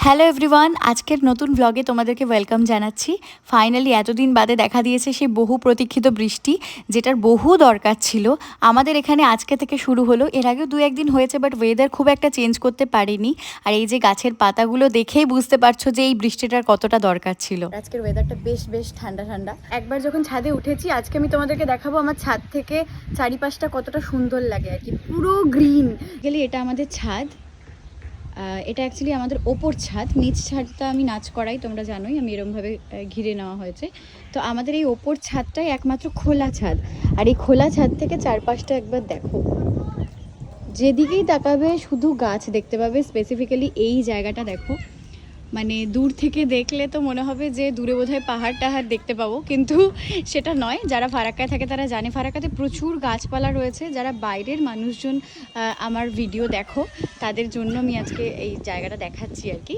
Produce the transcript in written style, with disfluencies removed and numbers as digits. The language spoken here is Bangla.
হ্যালো এভরিওয়ান, আজকের নতুন ব্লগে তোমাদেরকে ওয়েলকাম জানাচ্ছি। ফাইনালি এতদিন বাদে দেখা দিয়েছে সেই বহু প্রতীক্ষিত বৃষ্টি, যেটার বহু দরকার ছিল। আমাদের এখানে আজকে থেকে শুরু হলো, এর আগেও দু একদিন হয়েছে, বাট ওয়েদার খুব একটা চেঞ্জ করতে পারেনি। আর এই যে গাছের পাতাগুলো দেখেই বুঝতে পারছো যে এই বৃষ্টিটার কতটা দরকার ছিল। আজকের ওয়েদারটা বেশ ঠান্ডা ঠান্ডা। একবার যখন ছাদে উঠেছি, আজকে আমি তোমাদেরকে দেখাবো আমার ছাদ থেকে চারিপাশটা কতটা সুন্দর লাগে আর কি, পুরো গ্রিন। গেলে এটা আমাদের ছাদ, এটা অ্যাকচুয়ালি আমাদের ওপর ছাদ। নিচ ছাদটা আমি নাচ করাই, তোমরা জানোই, আমি এরমভাবে ঘিরে নেওয়া হয়েছে। তো আমাদের এই ওপর ছাদটাই একমাত্র খোলা ছাদ। আর এই খোলা ছাদ থেকে চারপাশটা একবার দেখো, যেদিকেই তাকাবে শুধু গাছ দেখতে পাবে। স্পেসিফিক্যালি এই জায়গাটা দেখো, মানে দূর থেকে দেখলে তো মনে হবে যে দূরে বোধহয় পাহাড় টাহাড় দেখতে পাবো, কিন্তু সেটা নয়। যারা ফারাক্কায় থাকে তারা জানে ফারাক্কাতে প্রচুর গাছপালা রয়েছে। যারা বাইরের মানুষজন আমার ভিডিও দেখো, তাদের জন্য আমি আজকে এই জায়গাটা দেখাচ্ছি আর কি।